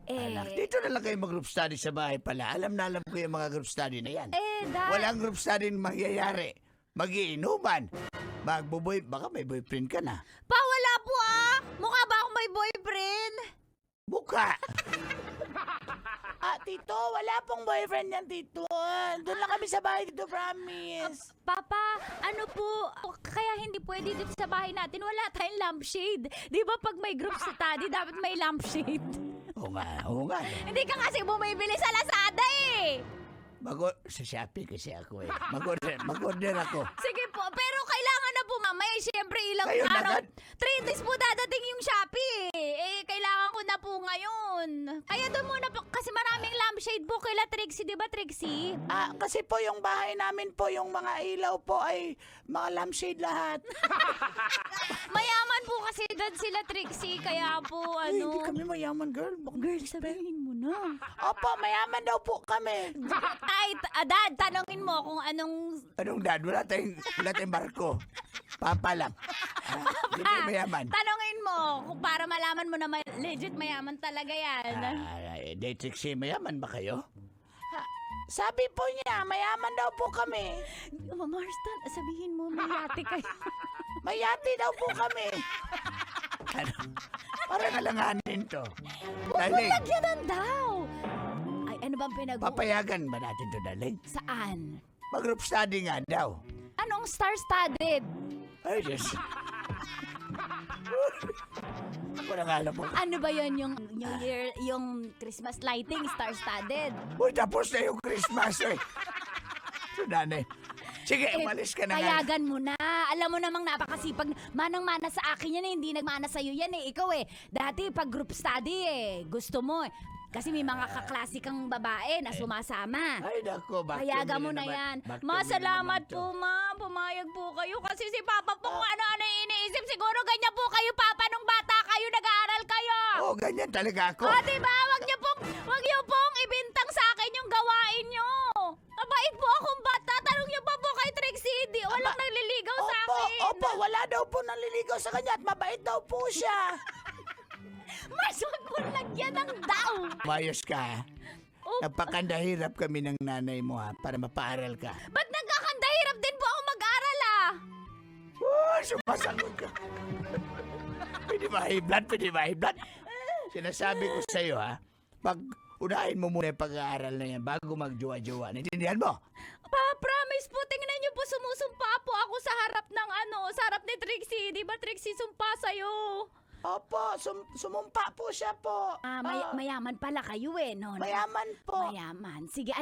Anak, dito na lang kayo mag-group study sa bahay pala. Alam ko yung mga group study na yan. Dad. Walang group study na mangyayari. Mag-iinuman. Baka may boyfriend ka na. Pa, wala po Mukha ba akong may boyfriend? Buka! Tito, wala pong boyfriend yan, Tito. Doon lang kami sa bahay, Tito, promise. Papa, ano po, kaya hindi pwede dito sa bahay natin, wala tayong lampshade. Di ba pag may group study, dapat may lampshade? Oo nga. Hindi ka kasi bumibili sa Lazada eh. Sa Shopee kasi ako eh. Mag-order ako. Sige po, pero kailangan na po mamaya. Siyempre ilang Ngayon araw. agad? 3 days po dadating yung Shopee kailangan ko na po ngayon. Kaya doon muna po, kasi maraming lampshade po kila Trixie, di ba Trixie? Kasi po yung bahay namin po, yung mga ilaw po ay mga lampshade lahat. Mayaman po kasi dad sila Trixie, kaya po Hindi kami mayaman, girl. Girl, sabihin mo na. Opo, mayaman daw po kami. Ay, Dad, tanongin mo kung anong... Anong dad? Wala tayong barko. Papa lang. Hindi kayo mayaman. Tanongin mo kung para malaman mo na legit mayaman talaga yan. Trixie, mayaman ba kayo? Sabi po niya, mayaman daw po kami. Marstan, sabihin mo may yate kayo. May yate daw po kami. Parang alanganin to. Darling, Lagyanan daw. Ay, ano bang papayagan ba natin to, darling? Saan? Mag-group study nga daw. Anong star-studded? Ay, Diyos. Ako na nga alam mo. Ano ba yun yung New Year, yung Christmas lighting, star-studded? Uy, tapos na yung Christmas eh. So, nanay. Sige, umalis ka na nga. Payagan mo na. Alam mo namang napakasipag. Manang-mana sa akin yan eh. Hindi nagmana sa'yo yan eh. Ikaw eh. Dati pag group study eh. Gusto mo eh. Kasi may mga kaklase kang babae na sumasama. Ay, nako. Payagan mo na yan. Masalamat po, ma. Pumayag po kayo. Kasi si Papa po kung ano-ano yung iniisip. Siguro ganyan po kayo, Papa, nung bata kayo, nag-aaral kayo. Oo, ganyan talaga ako. Diba? Wag niyo pong ibintang sa akin yung gawain niyo. Mabait po akong bata. Tanong niyo pa po kay Trixie. Di, walang nagliligaw sa akin. Opo, wala daw po naliligaw sa kanya at mabait daw po siya. Mas wag mo lagyan ng daw. Mayos ka. Napakandahirap kami ng nanay mo para mapaaral ka. Ba't nagkakandahirap din po ako mag-aral Sumasagot ka. Pwede ma-high-blood. Sinasabi ko sa'yo unahin mo muna yung pag-aaral na yan bago magjowa-jowa. Naintindihan mo? Promise po, tingnan niyo po, sumusumpa po ako sa harap ng sa harap ni Trixie. Di ba Trixie sumpa sa'yo? Opo, sumumpa po siya po. Mayaman pala kayo eh, no? Mayaman po. Mayaman. Sige,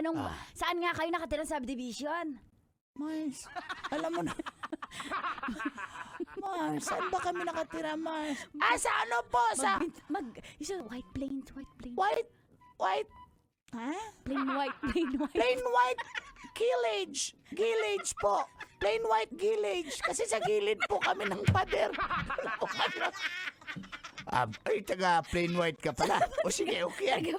saan nga kayo nakatira sa subdivision? Mars, alam mo na. Mars, saan ba kami nakatira, Mars? Sa ano po? White plains. White? Plain white. Plain white Gillage po. Plain white Gillage. Kasi sa gilid po kami ng pader. Ay, taga plain white ka pala. O sige, okay.